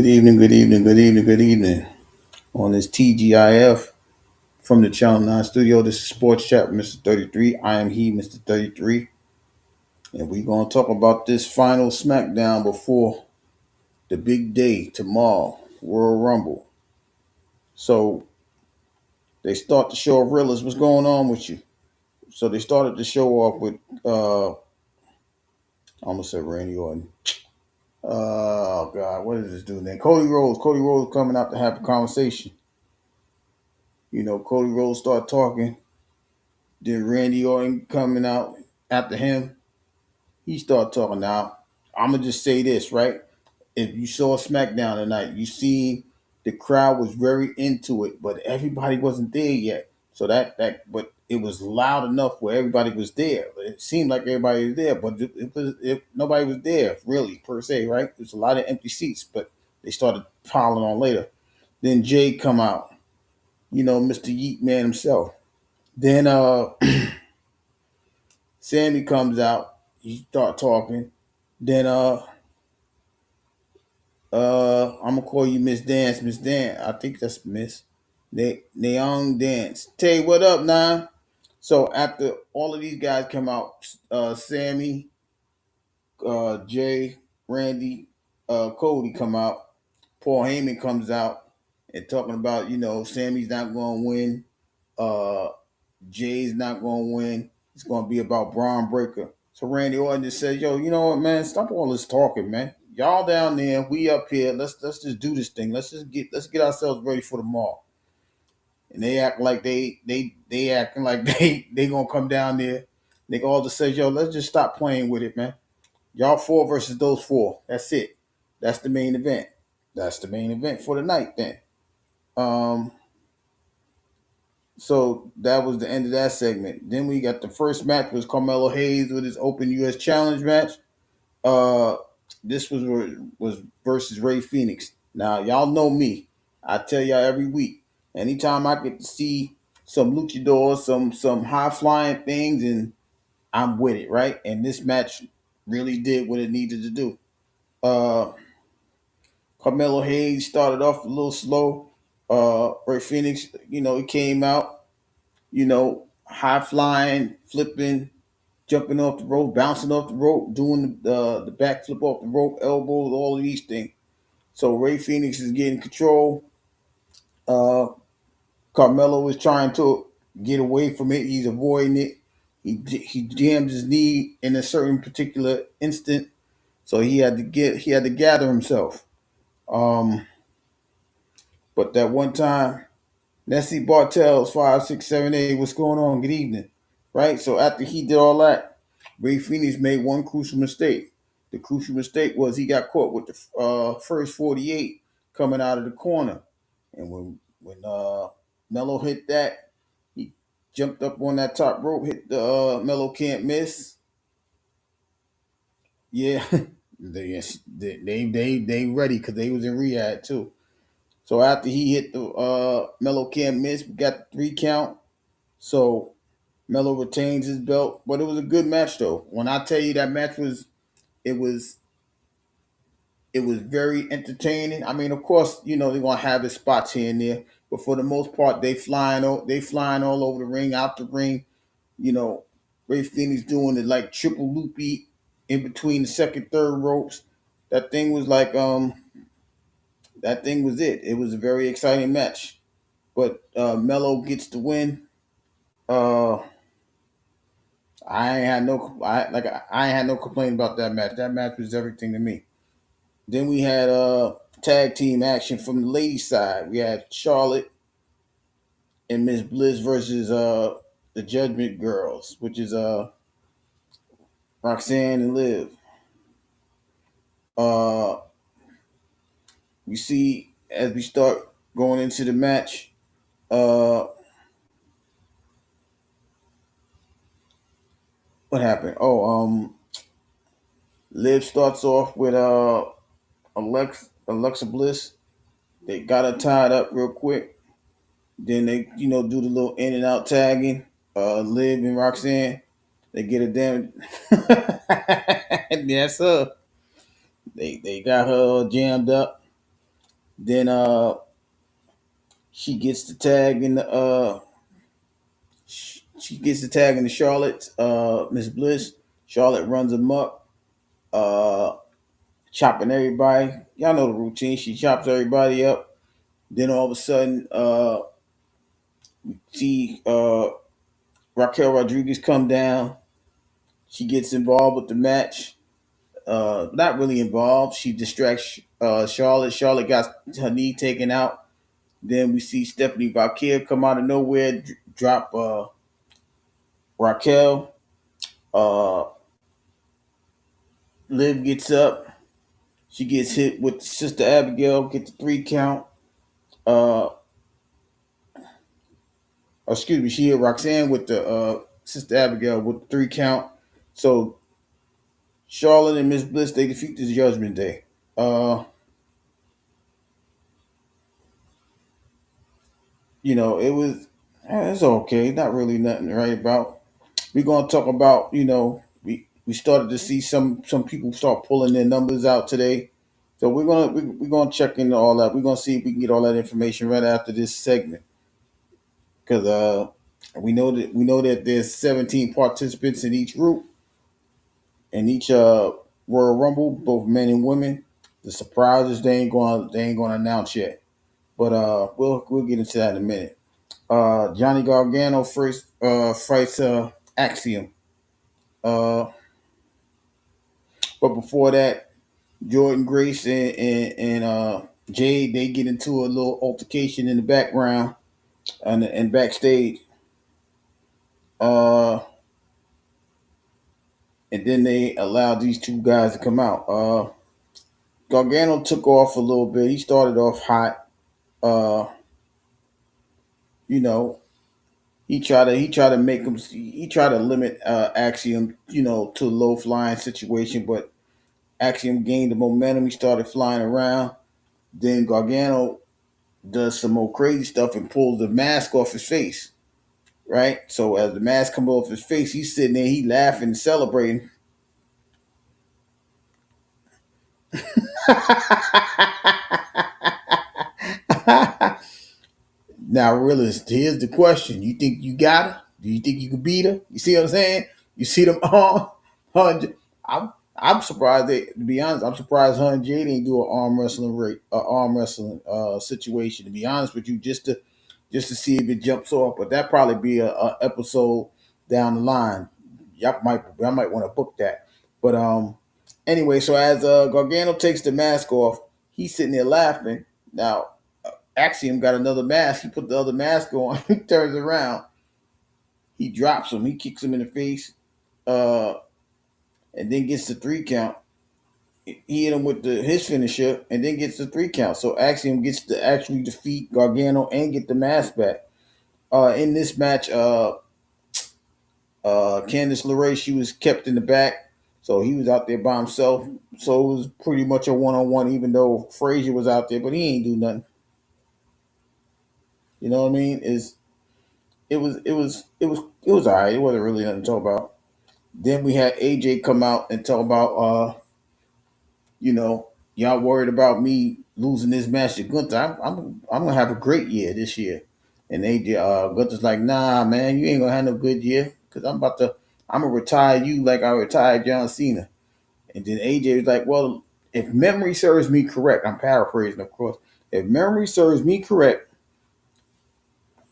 Good evening, good evening, good evening, good evening. On this TGIF from the Channel 9 studio, this is Sports Chat with Mr. 33. I am he, Mr. 33. And we're going to talk about this final SmackDown before the big day tomorrow, Royal Rumble. So they start the show of Realers. What's going on with you? So they started the show off with, I almost said Randy Orton. Oh, God, what is this dude name? Cody Rhodes. Cody Rhodes coming out to have a conversation. Cody Rhodes started talking. Then Randy Orton coming out after him. He started talking now. I'm gonna just say this, right? If you saw SmackDown tonight, you see the crowd was very into it, but everybody wasn't there yet. So but it was loud enough where everybody was there. It seemed like everybody was there, but nobody was there really per se, right? There's a lot of empty seats, but they started piling on later. Then Jay come out, Mr. Yeet Man himself. Then Sammy comes out. He start talking. Then I'm gonna call you Miss Dance, Miss Dance. I think that's Miss Nayoung Dance. Tay, what up, Nine? So after all of these guys come out, Sammy, Jay, Randy, Cody come out. Paul Heyman comes out and talking about Sammy's not gonna win. Uh, Jay's not gonna win. It's gonna be about Braun Breaker. So Randy Orton just said, "Yo, you know what, man? Stop all this talking, man. Y'all down there, we up here. Let's just do this thing. Let's get ourselves ready for the mall." And they act like they acting like they gonna come down there. They all just say, "Yo, let's just stop playing with it, man. Y'all four versus those four. That's it. That's the main event. That's the main event for the night, then." Um, So that was the end of that segment. Then we got the first match was Carmelo Hayes with his Open U.S. Challenge match. Uh, this was versus Ray Phoenix. Now y'all know me. I tell y'all every week. Anytime I get to see some luchadors, some high flying things, and I'm with it, right? And this match really did what it needed to do. Uh, Carmelo Hayes started off a little slow. Ray Phoenix, he came out, high flying, flipping, jumping off the rope, bouncing off the rope, doing the backflip off the rope, elbows, all of these things. So Ray Phoenix is getting control. Uh, Carmelo is trying to get away from it. He's avoiding it. He jammed his knee in a certain particular instant, so he had to gather himself. Um, but that one time Nessie Bartels, 5, 6, 7, 8. What's going on? Good evening. Right? So after he did all that, Ray Phoenix made one crucial mistake. The crucial mistake was he got caught with the first 48 coming out of the corner. And when Mello hit that, he jumped up on that top rope, hit the Mello can't miss. Yeah, they ready because they was in Riyadh too. So after he hit the Mello can't miss, we got the 3 count. So Melo retains his belt, but it was a good match though. When I tell you that match it was it was very entertaining. I mean, of course, they're gonna have his spots here and there, but for the most part, they flying all over the ring, out the ring. You know, Ray Phoenix doing it like triple loopy in between the second, third ropes. That thing was like that thing was it. It was a very exciting match, but Melo gets the win. Uh, I ain't had no complaint about that match. That match was everything to me. Then we had tag team action from the ladies side. We had Charlotte and Miss Bliss versus the Judgment Girls, which is Roxanne and Liv. Uh we see as we start going into the match, uh what happened? Liv starts off with Alexa Bliss. They got her tied up real quick. Then they, do the little in and out tagging. Liv and Roxanne, they get it down. Yes, sir. They got her jammed up. Then she gets the tag in the she gets the tag in the Charlotte, Miss Bliss. Charlotte runs amok, uh, chopping everybody. Y'all know the routine. She chops everybody up. Then all of a sudden, see Raquel Rodriguez come down. She gets involved with the match. Not really involved. She distracts Charlotte. Charlotte got her knee taken out. Then we see Stephanie Valkyria come out of nowhere, drop Raquel. Uh, Liv gets up. She gets hit with Sister Abigail, get the 3 count. Uh, Excuse me, she hit Roxanne with the Sister Abigail with the 3 count. So Charlotte and Miss Bliss they defeat the Judgment Day. Uh, it was it's okay, not really nothing to write about. We're gonna talk about we started to see some people start pulling their numbers out today. So we're gonna check into all that. We're gonna see if we can get all that information right after this segment because we know that there's 17 participants in each group in each Royal Rumble, both men and women. The surprises they ain't gonna announce yet, but we'll get into that in a minute. Johnny Gargano first fights Axiom. Uh, but before that, Jordan Grace and Jade they get into a little altercation in the background and backstage. Uh, and then they allowed these two guys to come out. Gargano took off a little bit. He started off hot. Uh, you know, he tried to make him he tried to limit Axiom, to a low flying situation, but Axiom gained the momentum. He started flying around. Then Gargano does some more crazy stuff and pulls the mask off his face. Right? So as the mask comes off his face, he's sitting there, he laughing and celebrating. Now, really, here's the question: you think you got her? Do you think you can beat her? You see what I'm saying? You see them arm? I'm surprised. To be honest, I'm surprised her and Jade didn't do an arm wrestling situation. To be honest with you, just to see if it jumps off. But that probably be a episode down the line. I might want to book that. But anyway, so as Gargano takes the mask off, he's sitting there laughing. Now Axiom got another mask. He put the other mask on. He turns around. He drops him. He kicks him in the face, uh, and then gets the 3 count. He hit him with his finisher, and then gets the 3 count. So Axiom gets to actually defeat Gargano and get the mask back. In this match, Candice LeRae she was kept in the back, so he was out there by himself. So it was pretty much a 1-on-1, even though Frazier was out there, but he ain't do nothing. You know what I mean? It was all right. It wasn't really nothing to talk about. Then we had AJ come out and talk about y'all worried about me losing this match to Gunther. I'm gonna have a great year this year. And AJ Gunther's like, nah, man, you ain't gonna have no good year because I'm gonna retire you like I retired John Cena. And then AJ was like, well, if memory serves me correct, I'm paraphrasing, of course. If memory serves me correct,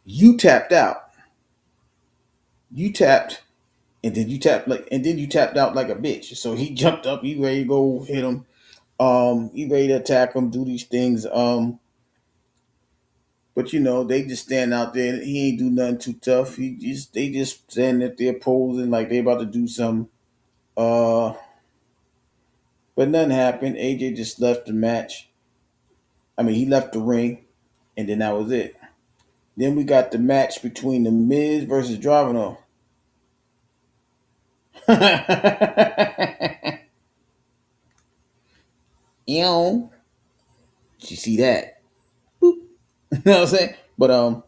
you tapped out. You tapped and then you tapped out like a bitch. So he jumped up, he ready to go hit him. He ready to attack him, do these things. But they just stand out there. He ain't do nothing too tough. They just stand up there posing like they about to do something. Uh, but nothing happened. AJ just left the match. I mean, he left the ring, and then that was it. Then we got the match between the Miz versus Dravino. Ew. Did you see that? Boop. You know what I'm saying? But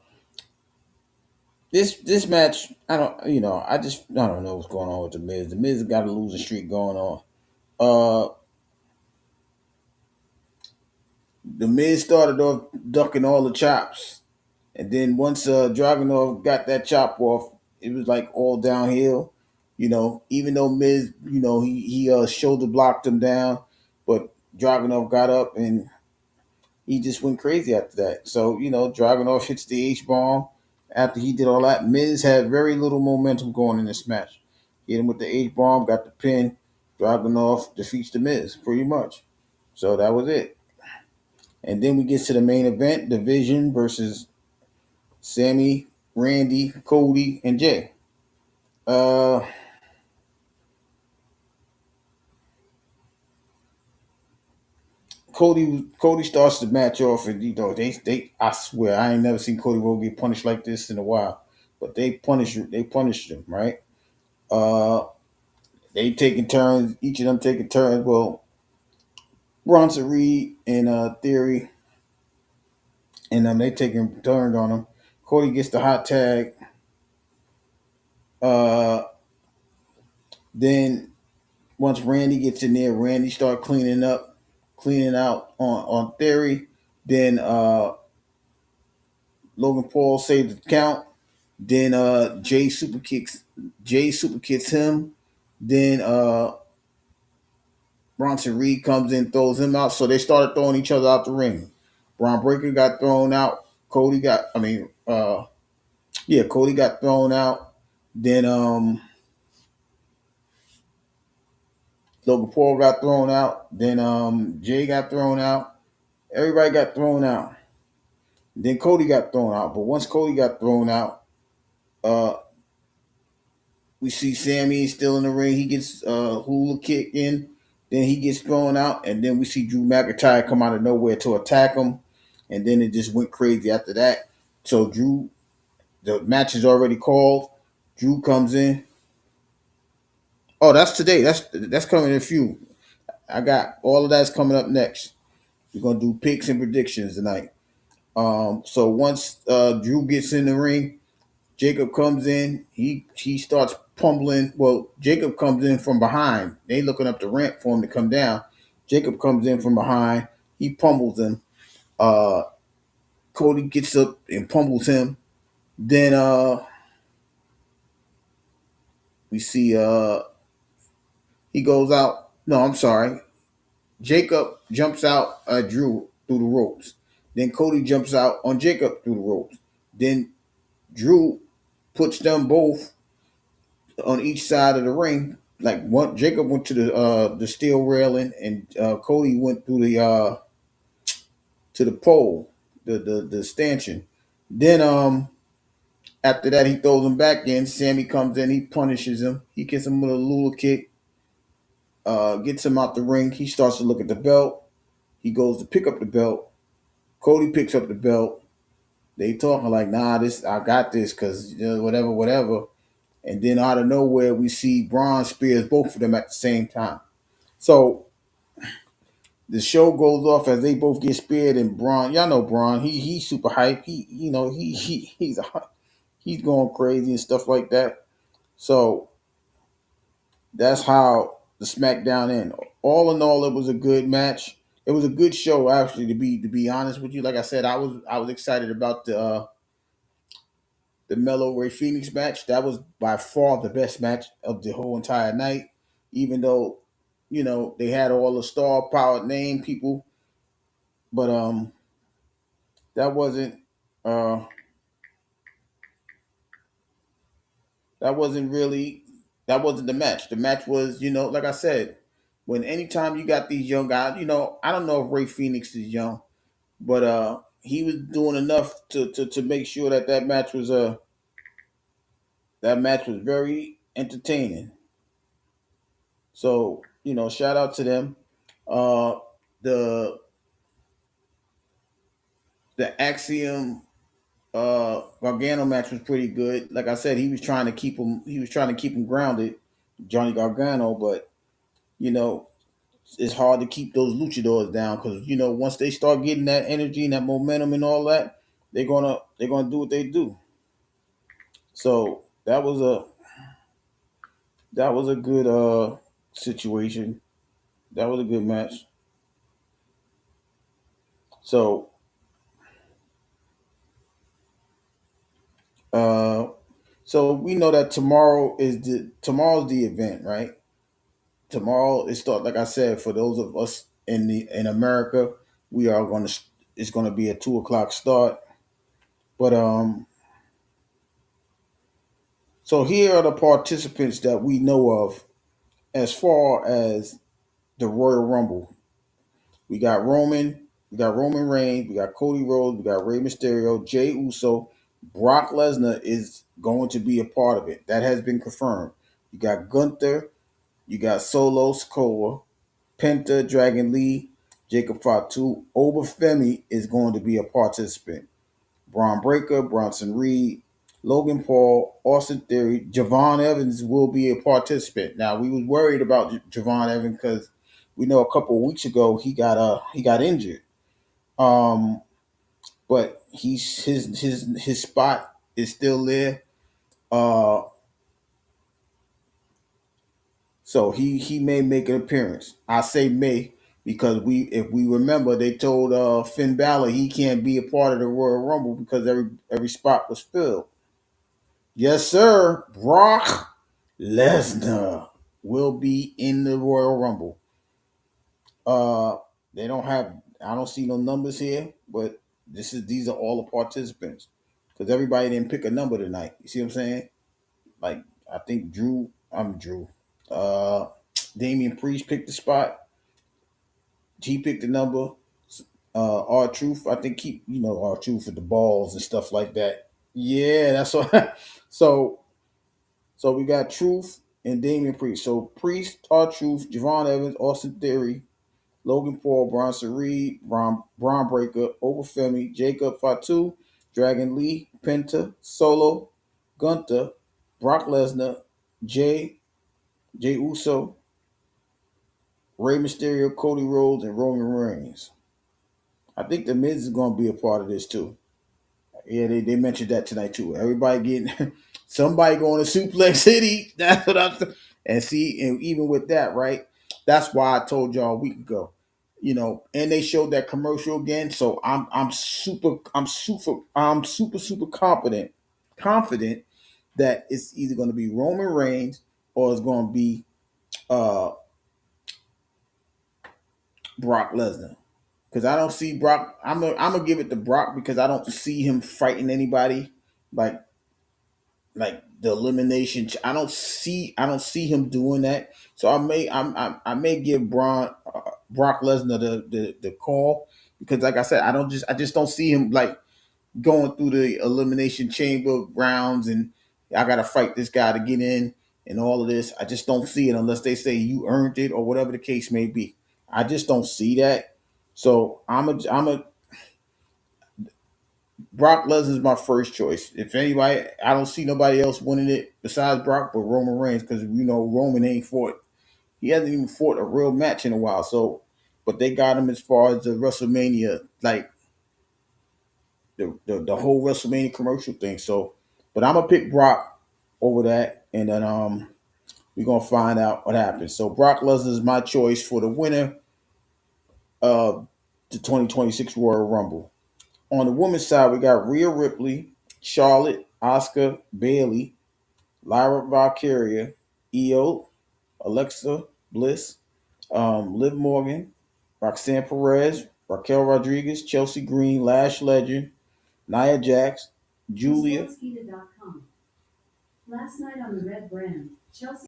this match, I don't know what's going on with the Miz. The Miz got a losing streak going on. Uh, The Miz started off ducking all the chops, and then once Dragunov got that chop off, it was like all downhill. Even though Miz, he shoulder blocked him down, but Dragunov got up and he just went crazy after that. So Dragunov hits the H bomb. After he did all that, Miz had very little momentum going in this match. Hit him with the H bomb, got the pin. Dragunov defeats the Miz pretty much. So that was it. And then we get to the main event: Division versus Sammy, Randy, Cody, and Jay. Uh, Cody starts the match off, and they I swear I ain't never seen Cody Rhodes get punished like this in a while, but they punished him, right. Uh, they taking turns, each of them taking turns. Well, Bronson Reed and Theory, and they taking turns on him. Cody gets the hot tag. Uh, then once Randy gets in there, Randy start cleaning out on Theory. Then Logan Paul saves the count. Then Jay super kicks him. Then Bronson Reed comes in, throws him out. So they started throwing each other out the ring. Braun Breaker got thrown out. Cody got thrown out. Then Logan Paul got thrown out. Then Jay got thrown out. Everybody got thrown out. Then Cody got thrown out. But once Cody got thrown out, uh, we see Sammy still in the ring. He gets hula kick in. Then he gets thrown out. And then we see Drew McIntyre come out of nowhere to attack him. And then it just went crazy after that. So the match is already called. Drew comes in. Oh, that's today. That's coming in a few. I got all of that's coming up next. We're gonna do picks and predictions tonight. So once Drew gets in the ring, Jacob comes in. He starts pummeling. Well, Jacob comes in from behind. They looking up the ramp for him to come down. Jacob comes in from behind. He pummels him. Uh, Cody gets up and pummels him. Then we see he goes out. No, I'm sorry. Jacob jumps out Drew through the ropes. Then Cody jumps out on Jacob through the ropes. Then Drew puts them both on each side of the ring. Like one, Jacob went to the steel railing, and Cody went through the to the pole, the stanchion. Then after that, he throws him back in. Sammy comes in, he punishes him. He gets him with a lula kick, gets him out the ring. He starts to look at the belt. He goes to pick up the belt. Cody picks up the belt. They talking like, nah, this I got this because whatever, whatever. And then out of nowhere, we see Braun spears both of them at the same time. So the show goes off as they both get speared, and Braun, y'all know Braun, he's super hype. He's going crazy and stuff like that. So that's how the SmackDown ended. All in all, it was a good match. It was a good show, actually. To be honest with you, like I said, I was excited about the Melo Ray Phoenix match. That was by far the best match of the whole entire night. Even though they had all the star powered name people, but that wasn't uh that wasn't really that wasn't the match. The match was, like I said, when anytime you got these young guys, I don't know if Ray Phoenix is young, but he was doing enough to make sure that match was very entertaining. So, shout out to them. Uh the the Axiom Gargano match was pretty good. Like I said, he was trying to keep him grounded, Johnny Gargano, but you know, it's hard to keep those luchadors down because once they start getting that energy and that momentum and all that, they're gonna do what they do. So that was a good situation. That was a good match. So uh so we know that tomorrow's the event, right? Tomorrow it start, like I said, for those of us in America, we are gonna it's gonna be a 2 o'clock start. But so here are the participants that we know of as far as the Royal Rumble. We got Roman Reigns, we got Cody Rhodes, we got Rey Mysterio, Jay Uso, Brock Lesnar is going to be a part of it. That has been confirmed. You got Gunther, you got Solo Sikoa, Penta, Dragon Lee, Jacob Fatu. Obafemi is going to be a participant. Braun Breaker, Bronson Reed, Logan Paul, Austin Theory, Javon Evans will be a participant. Now we was worried about Javon Evans because we know a couple of weeks ago he got injured. Um, but his spot is still there. Uh, so he may make an appearance. I say may because if we remember they told Finn Balor he can't be a part of the Royal Rumble because every spot was filled. Yes, sir. Brock Lesnar will be in the Royal Rumble. Uh, they don't have. I don't see no numbers here, but these are all the participants because everybody didn't pick a number tonight. You see what I'm saying? Like I think Drew. I'm Drew. Uh, Damian Priest picked the spot. He picked the number. R Truth. I think R Truth with the balls and stuff like that. Yeah, that's what. so So we got Truth and Damian Priest. So Priest, R Truth, Javon Evans, Austin Theory, Logan Paul, Bronson Reed, Braun Breaker, Obafemi, Jacob Fatu, Dragon Lee, Penta, Solo, Gunther, Brock Lesnar, Jay Uso, Rey Mysterio, Cody Rhodes, and Roman Reigns. I think the Miz is going to be a part of this too. Yeah, they mentioned that tonight too. Everybody getting somebody going to Suplex City. That's what I'm saying. And see, and even with that, right? That's why I told y'all a week ago. And they showed that commercial again. So I'm super confident that it's either going to be Roman Reigns or it's going to be uh Brock Lesnar. Because I don't see Brock. I'm gonna give it to Brock because I don't see him fighting anybody like the elimination. I don't see him doing that. So I may give Brock Lesnar the call because like I said, I just don't see him like going through the elimination chamber rounds and I gotta fight this guy to get in and all of this. I just don't see it unless they say you earned it or whatever the case may be. I just don't see that. So I'm a Brock Lesnar is my first choice. If anybody, I don't see nobody else winning it besides Brock, but Roman Reigns because Roman ain't fought. He hasn't even fought a real match in a while. So, but they got him as far as the WrestleMania, like the whole WrestleMania commercial thing. So, but I'm gonna pick Brock over that, and then we're gonna find out what happens. So Brock Lesnar is my choice for the winner of the 2026 Royal Rumble. On the women's side, we got Rhea Ripley, Charlotte, Asuka, Bailey, Lyra Valkyria, Io, Alexa Bliss, Liv Morgan, Roxanne Perez, Raquel Rodriguez, Chelsea Green, Lash Legend, Nia Jax, Julia. Last night on the Red Brand, Chelsea.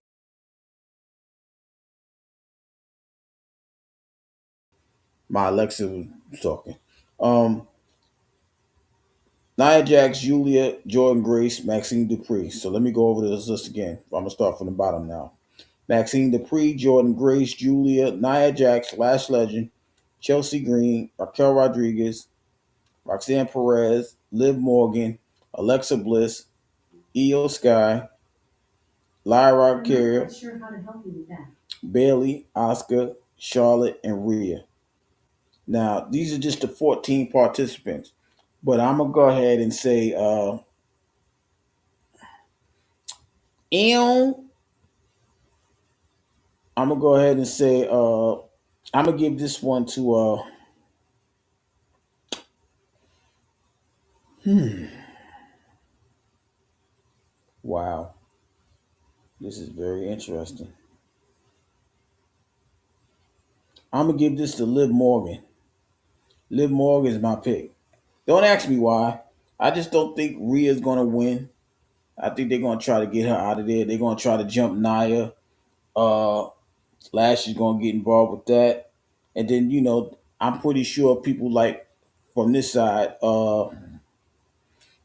My Alexa was talking. Um, Nia Jax, Julia, Jordan Grace, Maxine Dupree. So let me go over this list again. I'm gonna start from the bottom now. Maxine Dupree, Jordan Grace, Julia, Nia Jax, Lash Legend, Chelsea Green, Raquel Rodriguez, Roxanne Perez, Liv Morgan, Alexa Bliss, Io Sky, Lyra Carrier, sure Bailey, Oscar, Charlotte, and Rhea. Now, these are just the 14 participants, but I'm going to go ahead and say, Ew. I'm going to go ahead and say, I'm going to give this one to, Hmm. Wow, this is very interesting. I'm gonna give this to Liv Morgan. Liv Morgan is my pick. Don't ask me why. I just don't think Rhea's gonna win. I think they're gonna try to get her out of there. They're gonna try to jump Nia. Uh, Lash is gonna get involved with that, and then I'm pretty sure people like from this side,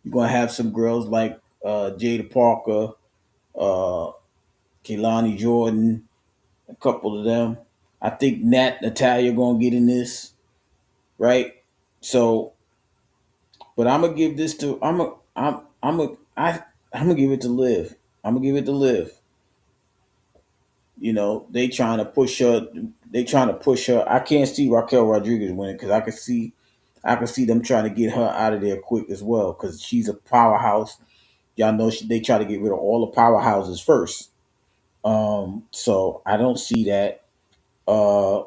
you're gonna have some girls like Jada Parker, uh, Kehlani Jordan, a couple of them. I think Natalia gonna get in this, right? So, but I'm gonna give this to I'm gonna give it to Liv. I'm gonna give it to Liv. They trying to push her. They trying to push her. I can't see Raquel Rodriguez winning because I can see them trying to get her out of there quick as well because she's a powerhouse. Y'all know they try to get rid of all the powerhouses first. So I don't see that. Uh,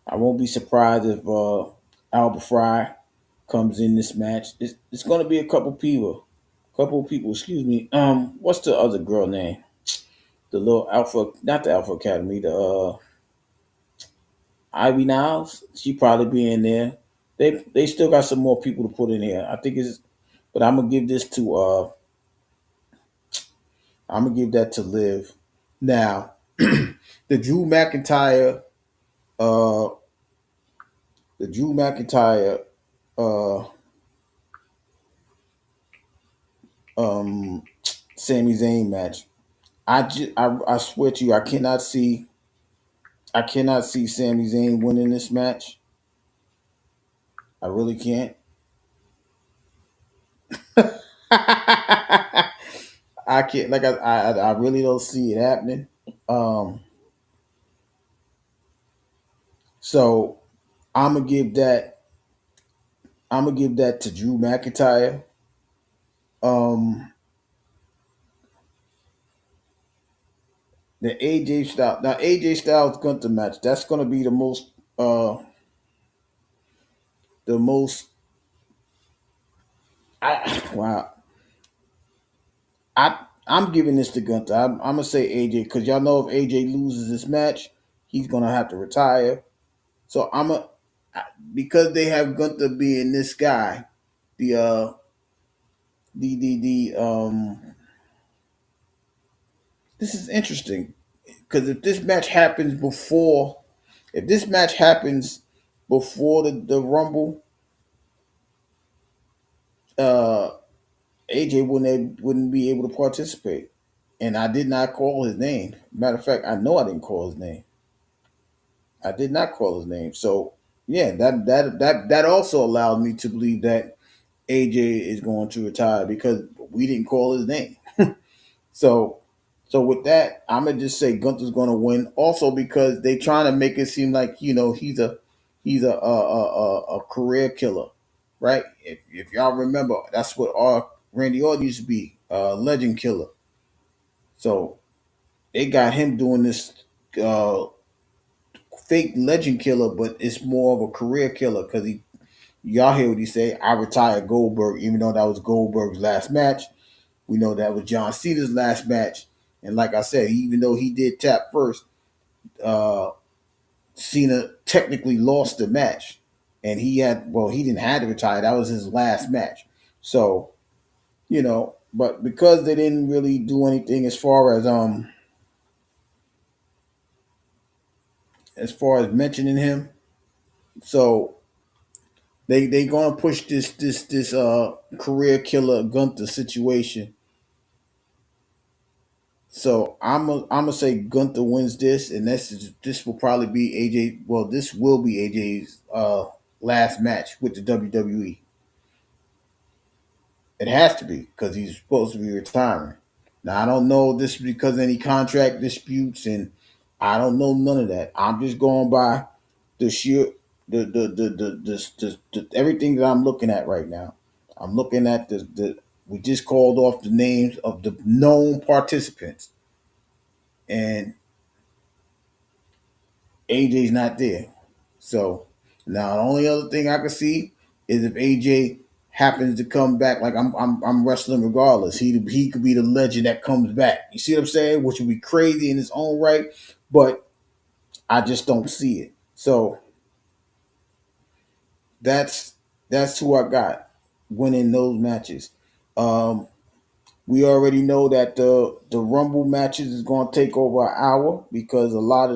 I won't be surprised if Alba Fry comes in this match. It's going to be a couple people. Couple of people. Excuse me. What's the other girl name? The little Alpha, not the Alpha Academy. The Ivy Niles. She probably be in there. They still got some more people to put in here. I think it's, but I'm gonna give this to I'm gonna give that to Liv. Now, the Drew McIntyre, uh, the Drew McIntyre, uh, um, Sami Zayn match. I swear to you, I cannot see Sami Zayn winning this match. I really can't. I can't. Like I really don't see it happening. Um, so I'm gonna give that. I'm gonna give that to Drew McIntyre. Um, the AJ Styles. Now AJ Styles Gunther match. That's gonna be the most. Wow. I'm giving this to Gunther. I'm gonna say AJ because y'all know if AJ loses this match, he's gonna have to retire. So because they have Gunther being this guy, the this is interesting because if this match happens before the Rumble, uh, AJ wouldn't be able to participate. And I did not call his name. Matter of fact, I know I didn't call his name. I did not call his name. So yeah, that also allowed me to believe that AJ is going to retire because we didn't call his name. So with that, I'm gonna just say Gunther's gonna win. Also because they trying to make it seem like he's a career killer, right? If y'all remember, that's what our Randy Orton used to be, legend killer. So they got him doing this uh, fake legend killer, but it's more of a career killer because y'all hear what he say. I retired Goldberg, even though that was Goldberg's last match. We know that was John Cena's last match, and like I said, even though he did tap first, uh, Cena technically lost the match, and he didn't have to retire. That was his last match. So but because they didn't really do anything as far as mentioning him, so they gonna push this career killer Gunther situation. So I'm gonna say Gunther wins this, and this will probably be AJ. Well, this will be AJ's last match with the WWE. It has to be because he's supposed to be retiring. Now I don't know this because of any contract disputes, and I don't know none of that. I'm just going by the sheer the everything that I'm looking at right now. I'm looking at the we just called off the names of the known participants, and AJ's not there. So now the only other thing I can see is if AJ happens to come back, like I'm wrestling regardless. He could be the legend that comes back. You see what I'm saying? Which would be crazy in its own right, but I just don't see it. So that's that's who I got winning those matches. Um, we already know that the Rumble matches is going to take over an hour because the a lot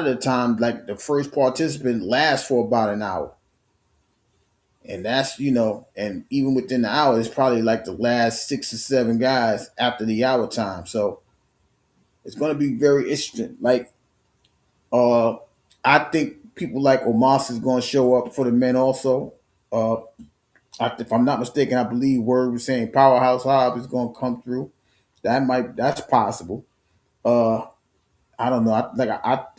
of the time, like the first participant lasts for about an hour. And that's, and even within the hour, it's probably like the last 6 or 7 guys after the hour time. So it's going to be very interesting. Like, uh, I think people like Omos is going to show up for the men also. Uh, if I'm not mistaken, I believe Word was saying Powerhouse Hobbs is going to come through. That's possible. Uh, I don't know.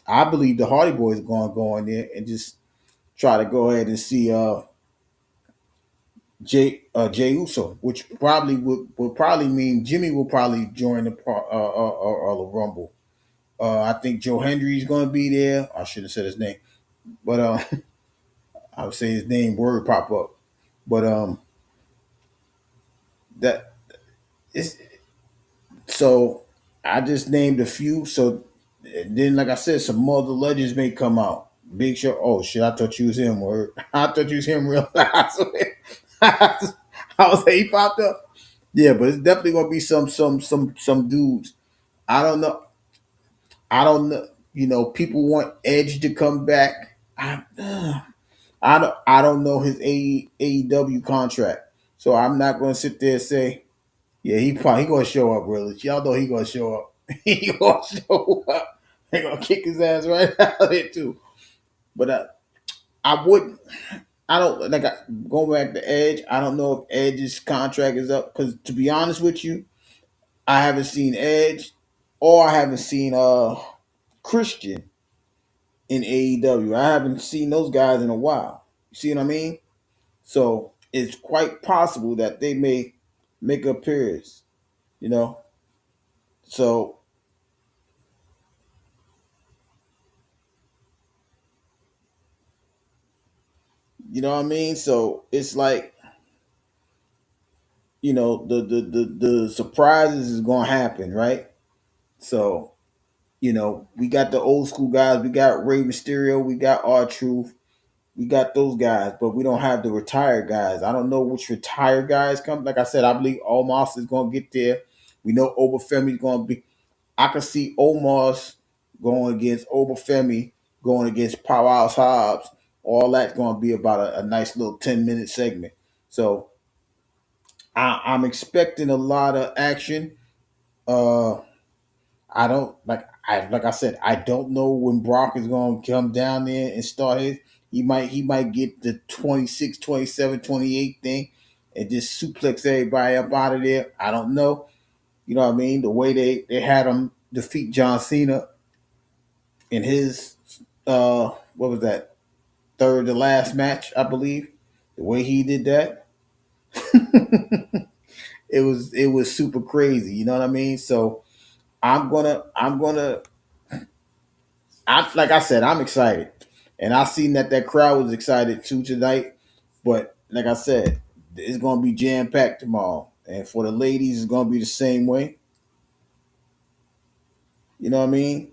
I believe the Hardy Boys are going to go in there and just try to go ahead and see Jay Uso, which probably would probably mean Jimmy will probably join the Rumble. I think Joe Hendry's going to be there. I should have said his name, but I would say his name word pop up. But that is so. I just named a few. So then, like I said, some other legends may come out. Big Show. Oh shit! I thought you was him. Word. I thought you was him. Real. I was like, he popped up. Yeah, but it's definitely gonna be some dudes. I don't know. I don't know. People want Edge to come back. I don't know his AEW contract, so I'm not gonna sit there and say, yeah, he gonna show up. Really, y'all know he gonna show up. He gonna show up. They gonna kick his ass right out of there too. But I wouldn't. I don't like going back to Edge. I don't know if Edge's contract is up because, to be honest with you, I haven't seen Edge, or I haven't seen Christian in AEW. I haven't seen those guys in a while. You see what I mean? So it's quite possible that they may make an appearance. You know, so you know what I mean. So it's like, the surprises is gonna happen, right? So we got the old school guys. We got Rey Mysterio. We got R-Truth. We got those guys, but we don't have the retired guys. I don't know which retired guys come. Like I said, I believe Omos is going to get there. We know Obafemi is going to be. I can see Omos going against Obafemi, going against Powerhouse Hobbs. All that's going to be about a nice little 10-minute segment. So I'm expecting a lot of action. Uh, I don't like I said, I don't know when Brock is going to come down there and start his. He might get the 26, 27, 28 thing and just suplex everybody up out of there. I don't know. You know what I mean? The way they had him defeat John Cena in his what was that, third to last match, I believe. The way he did that, it was super crazy. You know what I mean? So I'm gonna like I said, I'm excited, and I seen that crowd was excited too tonight. But like I said, it's gonna be jam packed tomorrow, and for the ladies, it's gonna be the same way. You know what I mean?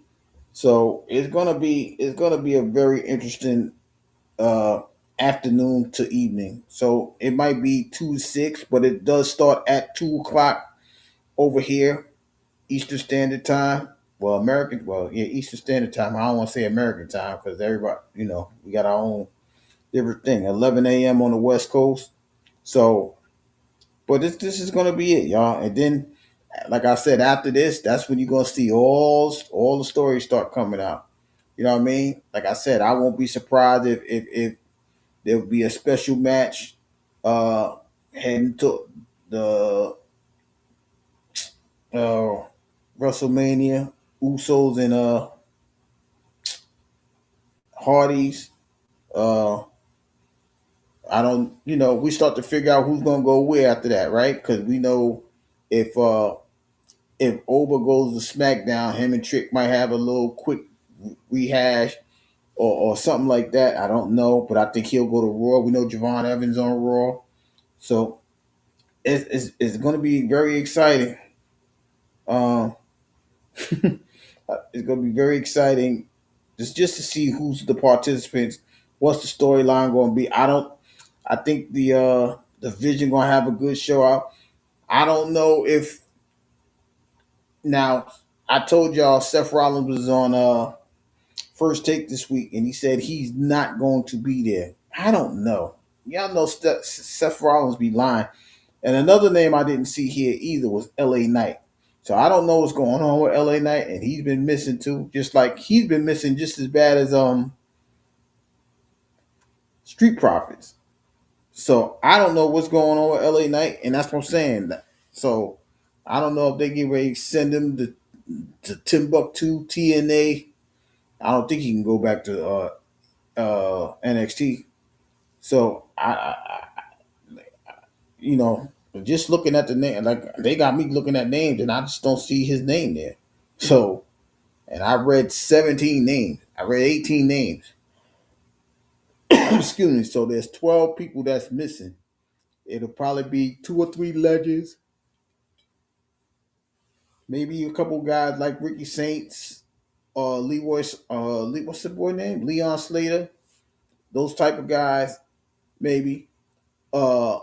So it's gonna be a very interesting uh, afternoon to evening. So it might be 2 to 6, but it does start at 2 o'clock over here, Eastern Standard Time. Well, yeah, Eastern Standard Time. I don't want to say American time because everybody, we got our own different thing. 11 a.m. on the West Coast. So, but this is gonna be it, y'all. And then, like I said, after this, that's when you're gonna see all the stories start coming out. You know what I mean? Like I said, I won't be surprised if there will be a special match uh heading to the uh WrestleMania. Usos and Hardys. Uh I don't, we start to figure out who's gonna go where after that, right? Because we know if uh if Oba goes to SmackDown, him and Trick might have a little quick rehash, or something like that. I don't know, but I think he'll go to Raw. We know Javon Evans on Raw, so it's going to be very exciting. Um, it's going to be very exciting just to see who's the participants. What's the storyline going to be? I don't. I think the Vision going to have a good show out. I don't know if now. I told y'all Seth Rollins was on First Take this week, and he said he's not going to be there. I don't know. Y'all know Seth Rollins be lying. And another name I didn't see here either was L.A. Knight. So I don't know what's going on with L.A. Knight, and he's been missing too. Just like he's been missing just as bad as Street Profits. So I don't know what's going on with L.A. Knight, and that's what I'm saying. So I don't know if they get ready to send him to Timbuktu TNA. I don't think he can go back to NXT. So you know, just looking at the name, like they got me looking at names, and I just don't see his name there. So, and I read 17 names. I read 18 names. Excuse me. So there's 12 people that's missing. It'll probably be two or three legends, maybe a couple guys like Ricky Saints, Leroy, what's the boy name? Leon Slater. Those type of guys, maybe. Uh,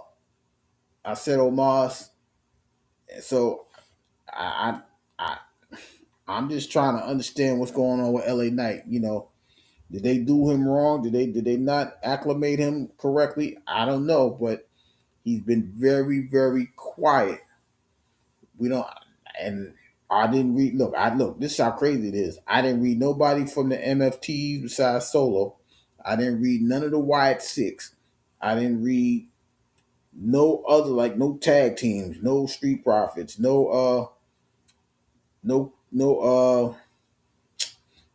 I said Omos. So I, I, I'm just trying to understand what's going on with LA Knight. You know, did they do him wrong? Did they not acclimate him correctly? I don't know, but he's been very very quiet. We don't, and I didn't read. Look, I look. This is how crazy it is. I didn't read nobody from the MFTs besides Solo. I didn't read none of the Wyatt Six. I didn't read no other like no tag teams, no Street Profits, no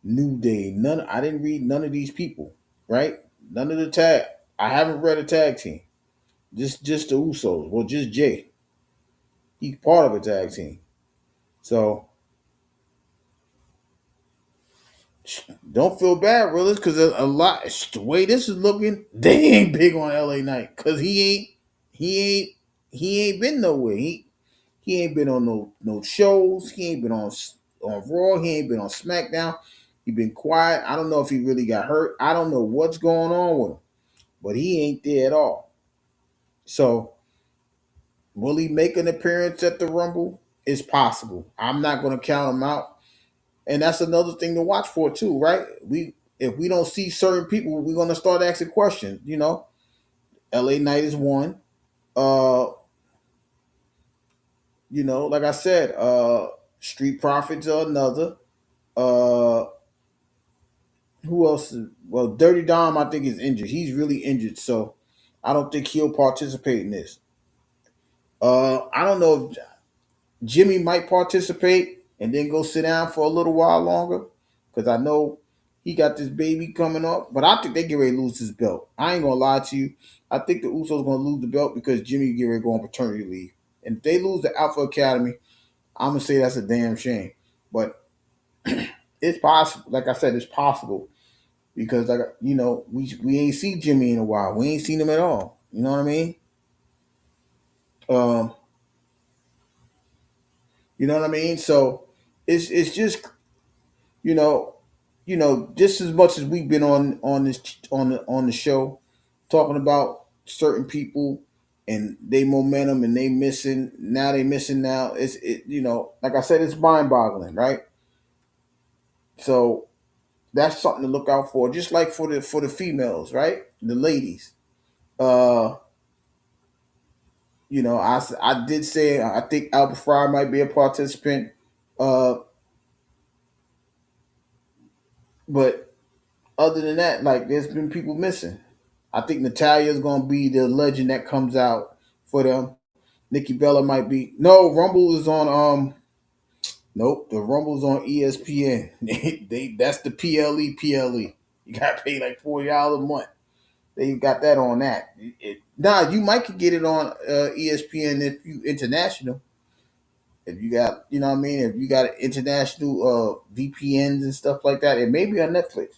New Day. None. I didn't read none of these people. Right? None of the tag. I haven't read a tag team. Just the Usos. Well, just Jay. He's part of a tag team. So don't feel bad, realist, because a lot the way this is looking, they ain't big on LA Knight because he ain't he ain't been nowhere. He ain't been on no shows. He ain't been on Raw. He ain't been on SmackDown. He been quiet. I don't know if he really got hurt. I don't know what's going on with him, but he ain't there at all. So will he make an appearance at the Rumble? It's possible. I'm not going to count him out. And that's another thing to watch for too, right? We if we don't see certain people, we're gonna start asking questions. You know, LA Knight is one. Uh, you know, like I said, Street Profits are another. Uh, who else? Well, Dirty Dom, I think is injured. He's really injured, so I don't think he'll participate in this. I don't know if Jimmy might participate and then go sit down for a little while longer because I know he got this baby coming up. But I think they get ready to lose his belt. I ain't gonna lie to you. I think the Usos gonna lose the belt because Jimmy get ready to go on paternity leave. And if they lose the Alpha Academy, I'm gonna say that's a damn shame. But it's possible. Like I said, it's possible because like you know we ain't seen Jimmy in a while. We ain't seen him at all. You know what I mean? Um, you know what I mean? So it's just you know, just as much as we've been on this on the show, talking about certain people and they momentum and they missing now they missing now. Like I said, it's mind boggling, right? So that's something to look out for. Just like for the females, right? The ladies. Uh, I did say I think Albert Fry might be a participant. Uh, but other than that, like there's been people missing. I think Natalia's gonna be the legend that comes out for them. Nikki Bella might be. No, Rumble is on nope, the Rumble's on ESPN. They that's the PLE. You gotta pay like $40 a month. They got that on that. Nah, you might could get it on ESPN if you international. If you got, you know what I mean, if you got international VPNs and stuff like that, it may be on Netflix.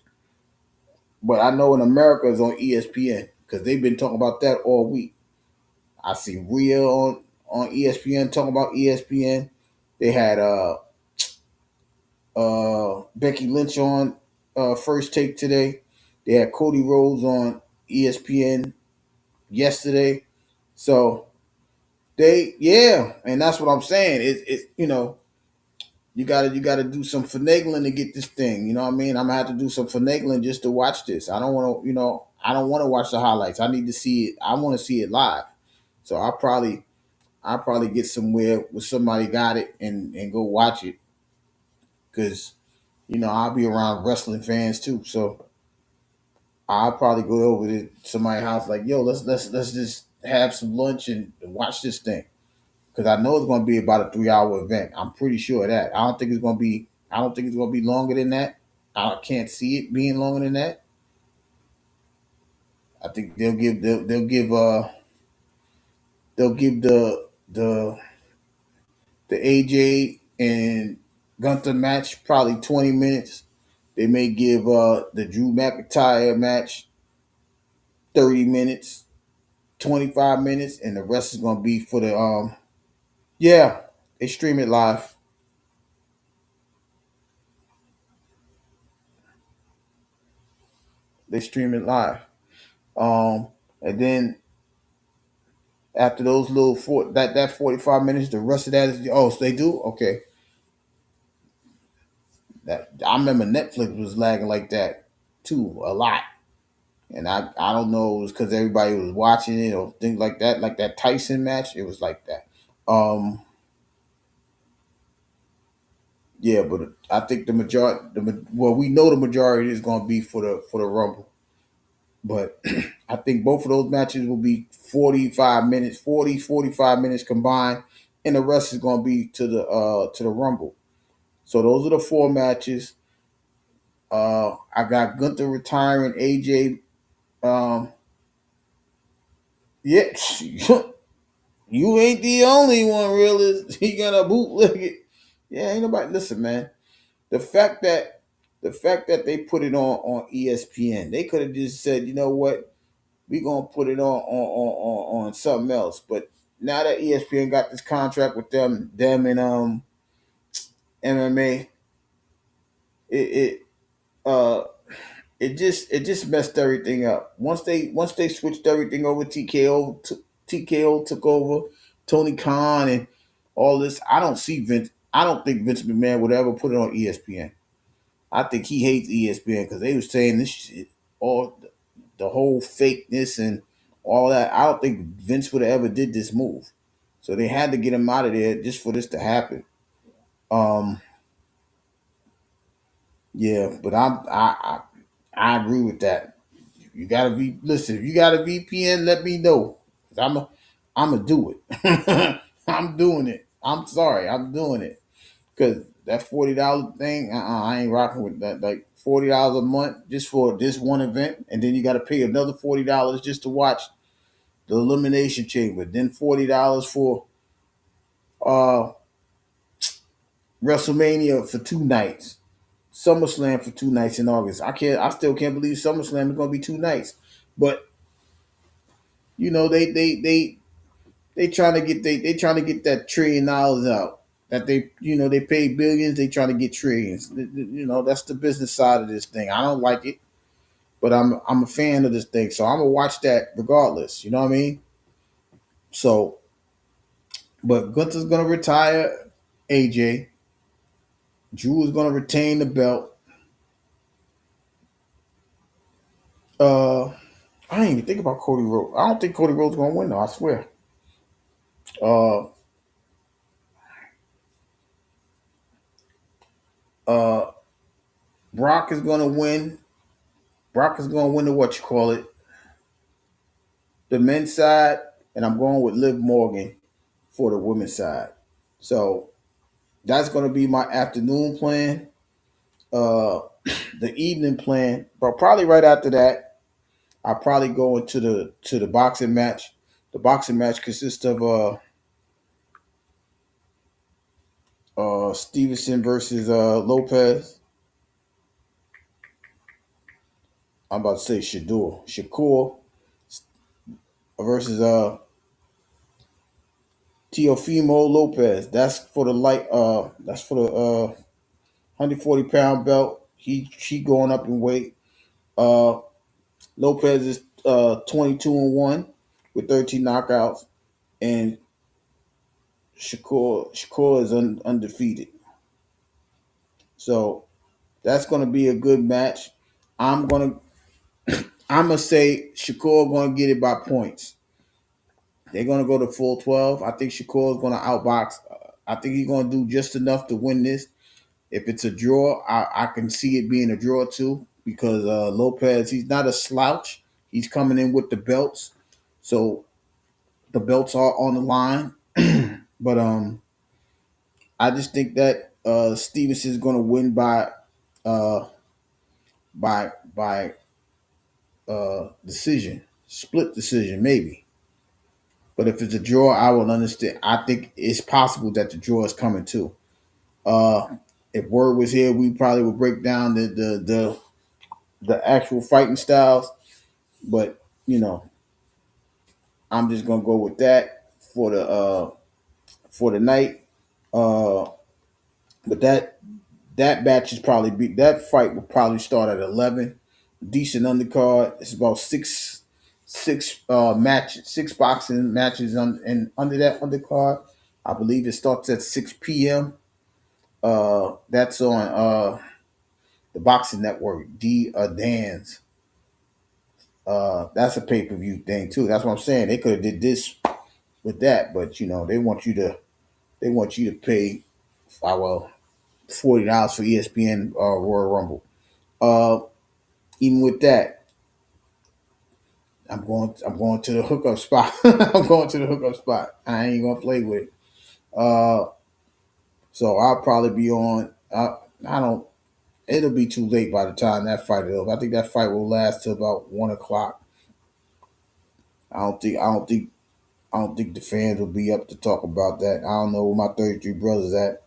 but I know in America it's on ESPN because they've been talking about that all week. I see Rhea on ESPN talking about ESPN. They had Becky Lynch on First Take today. They had Cody Rhodes on ESPN yesterday. So and that's what I'm saying. It's you gotta do some finagling to get this thing. You know what I mean? I'm gonna have to do some finagling just to watch this. I don't want to, I don't want to watch the highlights. I need to see it. I want to see it live. So I'll probably get somewhere where somebody got it and go watch it because I'll be around wrestling fans too. So I'll probably go over to somebody's house like, yo, let's just have some lunch and watch this thing because I know it's going to be about a 3 hour event. I'm pretty sure of that. I don't think it's going to be. I don't think it's going to be longer than that. I can't see it being longer than that. I think they'll give the AJ and Gunther match probably 20 minutes. They may give the Drew McIntyre match 30 minutes, 25 minutes, and the rest is gonna be for the yeah, they stream it live. They stream it live. Um and then after those little that 45 minutes, the rest of that is so they do? Okay. That I remember Netflix was lagging like that too, a lot. And I don't know, it was because everybody was watching it or things like that Tyson match. It was like that. Um, yeah, but I think the majority, well, we know the majority is going to be for the Rumble, but I think both of those matches will be 45 minutes, 45 minutes combined, and the rest is going to be to the Rumble. So those are the four matches. I got Gunther retiring, AJ. Um, yeah, you ain't the only one, realist. He gonna bootleg it. Yeah, ain't nobody. Listen, man. The fact that they put it on ESPN, they could have just said, you know what, we gonna put it on something else. But now that ESPN got this contract with them and MMA, it uh it just messed everything up. Once they switched everything over, TKO took over, Tony Khan and all this. I don't think Vince McMahon would ever put it on ESPN. I think he hates ESPN because they were saying this shit, all the whole fakeness and all that. I don't think Vince would have ever did this move. So they had to get him out of there just for this to happen. Um, yeah, but I agree with that. You gotta be listen. If you got a VPN, let me know. 'Cause I'm gonna do it. I'm doing it. I'm sorry, I'm doing it because that $40 thing. I ain't rocking with that. Like $40 a month just for this one event, and then you got to pay another $40 just to watch the Elimination Chamber. Then $40 for uh WrestleMania for 2 nights. SummerSlam for 2 nights in August. I still can't believe SummerSlam is gonna be 2 nights. But they trying to get they trying to get that $1 trillion out. That they pay billions, they trying to get trillions. That's the business side of this thing. I don't like it, but I'm a fan of this thing. So I'm gonna watch that regardless. You know what I mean? So but Gunther's gonna retire AJ. Drew is gonna retain the belt. Uh I didn't even think about Cody Rhodes. I don't think Cody Rhodes gonna win though, I swear. Uh uh Brock is gonna win. Brock is gonna win the what you call it, the men's side, and I'm going with Liv Morgan for the women's side. So that's gonna be my afternoon plan. Uh the evening plan, but probably right after that, I'll probably go into the boxing match. The boxing match consists of Stevenson versus Lopez. I'm about to say Shakur versus Teofimo Lopez. That's for the light. That's for the 140-pound belt. He going up in weight. Uh, Lopez is 22-1 with 13 knockouts, and Shakur is undefeated. So that's going to be a good match. I'm gonna I'm gonna say Shakur going to get it by points. They're going to go to full 12. I think Shakur is going to outbox. I think he's going to do just enough to win this. If it's a draw, I can see it being a draw too because Lopez, he's not a slouch. He's coming in with the belts, so the belts are on the line. But I just think that Stevenson is going to win uh, by decision, split decision maybe. But if it's a draw, I will understand. I think it's possible that the draw is coming too. Uh, if Word was here, we probably would break down the actual fighting styles. But you know, I'm just gonna go with that for the night. Uh, but that match is probably that fight will probably start at 11. Decent undercard. It's about six boxing matches and under that undercard. I believe it starts at 6 p.m. That's on the Boxing Network. Dan's. That's a pay per view thing too. That's what I'm saying. They could have did this with that, but you know they want you to pay well $40 for ESPN Royal Rumble. Uh, Even with that, I'm going to the hookup spot. I'm going to the hookup spot. I ain't gonna play with it. Uh, so I'll probably be on. I don't. It'll be too late by the time that fight is over. I think that fight will last till about 1 o'clock. I don't think. I don't think. I don't think the fans will be up to talk about that. I don't know where my 33 brothers at.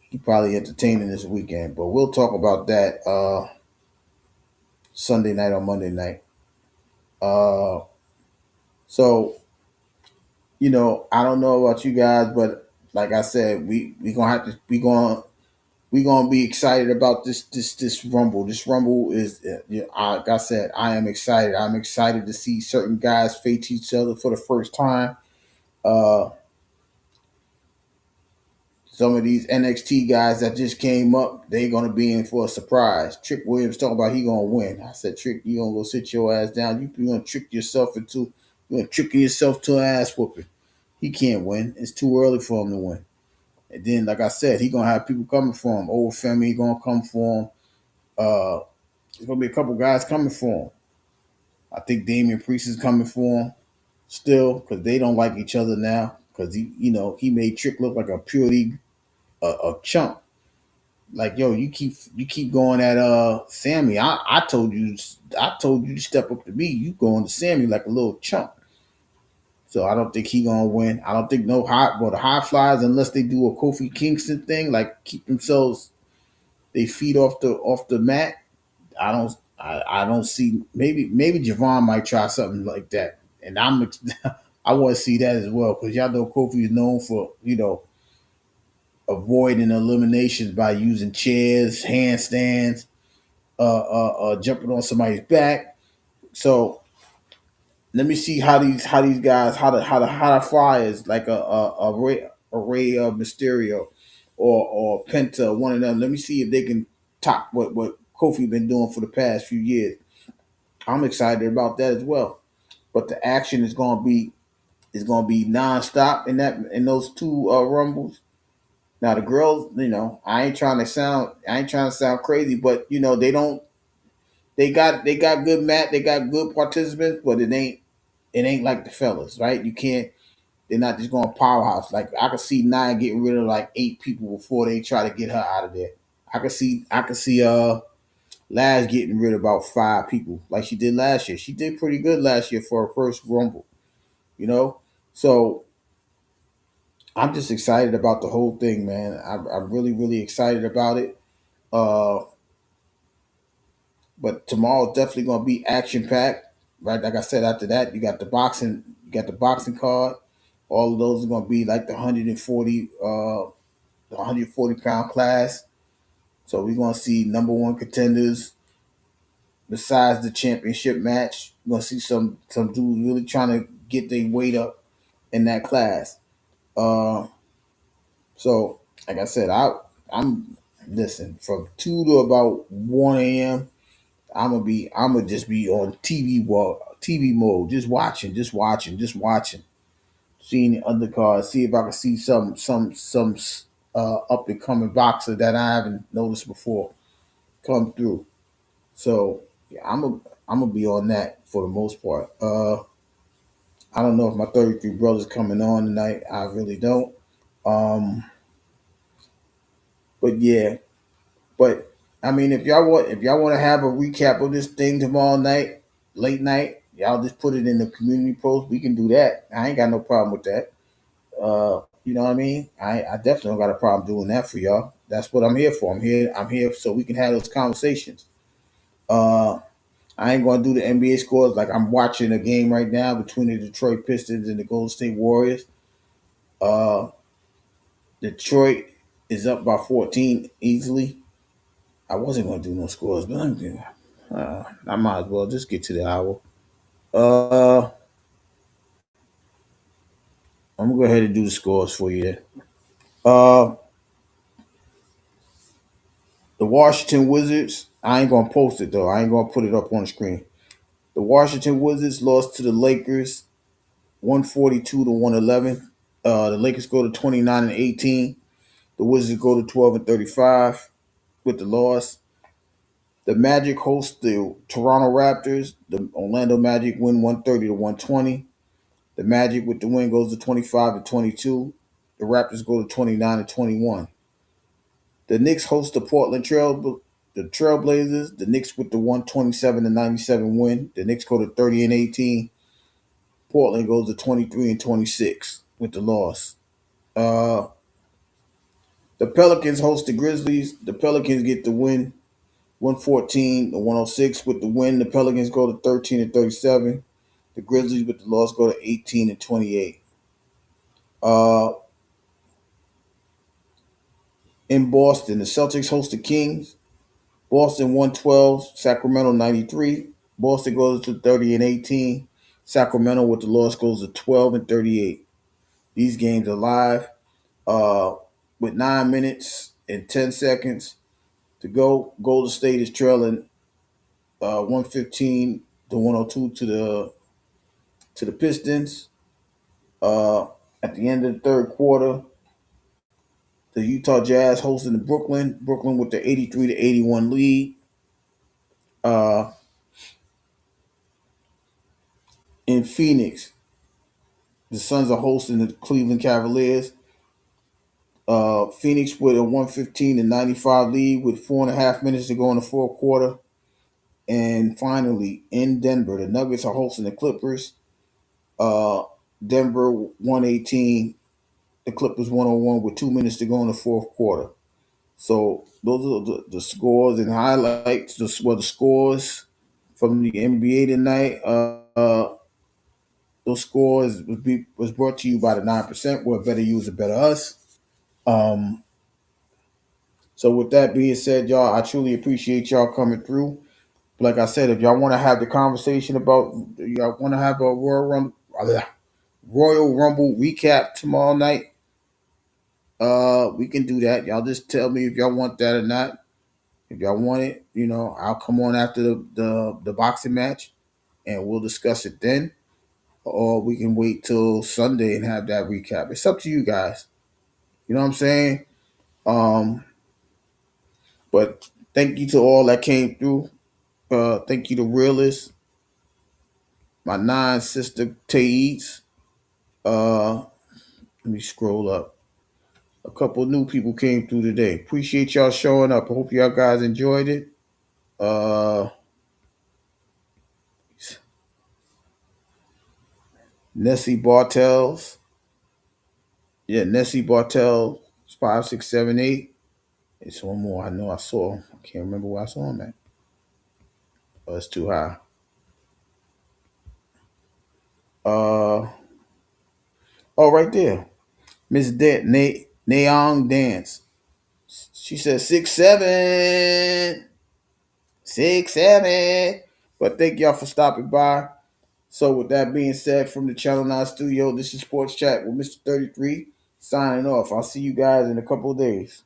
He probably entertaining this weekend, but we'll talk about that Sunday night or Monday night. Uh, so I don't know about you guys, but like I said, we gonna have to we gonna be excited about this rumble. This rumble is, like I said, I am excited. I'm excited to see certain guys face each other for the first time. Uh, some of these NXT guys that just came up, they gonna be in for a surprise. Trick Williams talking about he gonna win. I said, Trick, you gonna go sit your ass down. You gonna trick yourself into you gonna tricking yourself to an ass whooping. He can't win. It's too early for him to win. And then, like I said, he gonna have people coming for him. Old Femi gonna come for him. There's gonna be a couple guys coming for him. I think Damian Priest is coming for him still because they don't like each other now. Because he made Trick look like a purely a chump. Like, yo, you keep going at Sammy. I told you to step up to me. You going to Sammy like a little chump. So I don't think he gonna win. I don't think the high flyers, unless they do a Kofi Kingston thing, like keep themselves they feet off the mat. I don't see. Maybe Javon might try something like that, and I want to see that as well because y'all know Kofi is known for avoiding eliminations by using chairs, handstands, jumping on somebody's back. So let me see how these guys how the Flyers like a Ray Mysterio or Penta, one of them. Let me see if they can top what Kofi been doing for the past few years. I'm excited about that as well. But the action is gonna be nonstop in those two rumbles. Now the girls, I ain't trying to sound crazy, but they don't they got good they got good participants, but it ain't like the fellas, right? You can't they're not just going powerhouse. Like I could see Nia getting rid of like 8 people before they try to get her out of there. I could see Laz getting rid of about 5 people like she did last year. She did pretty good last year for her first rumble, you know? So I'm just excited about the whole thing, man. I'm really, really excited about it. Uh But tomorrow's definitely gonna be action packed. Right, like I said, after that you got the boxing, card. All of those are gonna be like the 140 pound class. So we're gonna see number one contenders besides the championship match. We're gonna see some dudes really trying to get their weight up in that class. Uh, so like I said, I'm listen from 2 to about 1 a.m. I'm gonna just be on TV mode, just watching, seeing the undercard, see if I can see some up and coming boxer that I haven't noticed before come through. So yeah, I'm gonna be on that for the most part. I don't know if my 33 brothers coming on tonight. I really don't. Um, but yeah, but I mean, if y'all want to have a recap of this thing tomorrow night, late night, y'all just put it in the community post. We can do that. I ain't got no problem with that. You know what I mean? I definitely don't got a problem doing that for y'all. That's what I'm here for. I'm here so we can have those conversations. Uh, I ain't gonna do the NBA scores like I'm watching a game right now between the Detroit Pistons and the Golden State Warriors. Uh, Detroit is up by 14 easily. I wasn't gonna do no scores, but I might as well just get to the hour. Uh, I'm gonna go ahead and do the scores for you. There. Uh, the Washington Wizards. I ain't gonna post it though. I ain't gonna put it up on the screen. The Washington Wizards lost to the Lakers 142 to 111. The Lakers go to 29-18. The Wizards go to 12-35 with the loss. The Magic host the Toronto Raptors. The Orlando Magic win 130 to 120. The Magic with the win goes to 25-22. The Raptors go to 29-21. The Knicks host the Trailblazers. The Knicks with the 127-97 win. The Knicks go to 30-18. Portland goes to 23-26 with the loss. Uh, the Pelicans host the Grizzlies. The Pelicans get the win 114 to 106 with the win. The Pelicans go to 13-37. The Grizzlies with the loss go to 18-28. Uh, in Boston, the Celtics host the Kings. Boston 112, Sacramento 93. Boston goes to 30-18. Sacramento with the loss goes to 12-38. These games are live. Uh, with 9 minutes and 10 seconds to go, Golden State is trailing 115 to 102 to the Pistons. Uh, at the end of the third quarter, the Utah Jazz hosting the Brooklyn. Brooklyn with the 83-81 lead. Uh, in Phoenix, the Suns are hosting the Cleveland Cavaliers. Phoenix with a 115-95 lead with 4.5 minutes to go in the fourth quarter. And finally, in Denver, the Nuggets are hosting the Clippers. Uh, Denver 118, the Clippers 101 with 2 minutes to go in the fourth quarter. So those are the scores and highlights. The scores from the NBA tonight. Those scores was brought to you by the 9%. We're better user, better us. Um, so with that being said, y'all, I truly appreciate y'all coming through. Like I said, if y'all want to have the conversation about, y'all want to have a Royal Rumble recap tomorrow night, we can do that. Y'all just tell me if y'all want that or not. If y'all want it, I'll come on after the boxing match and we'll discuss it then. Or we can wait till Sunday and have that recap. It's up to you guys. You know what I'm saying? Um, but thank you to all that came through. Thank you to Realist, my nine sister Tates. Let me scroll up. A couple new people came through today. Appreciate y'all showing up. I hope y'all guys enjoyed it. Uh, Nessie Bartels. Yeah, Nessie Bartels, 5678. It's one more I know I saw. I can't remember where I saw him at. Oh, it's too high. Uh, oh, right there. Miss Neong Dance. She said 6'7". 6'7". But thank y'all for stopping by. So with that being said, from the Channel 9 studio, this is Sports Chat with Mr. 33 signing off. I'll see you guys in a couple of days.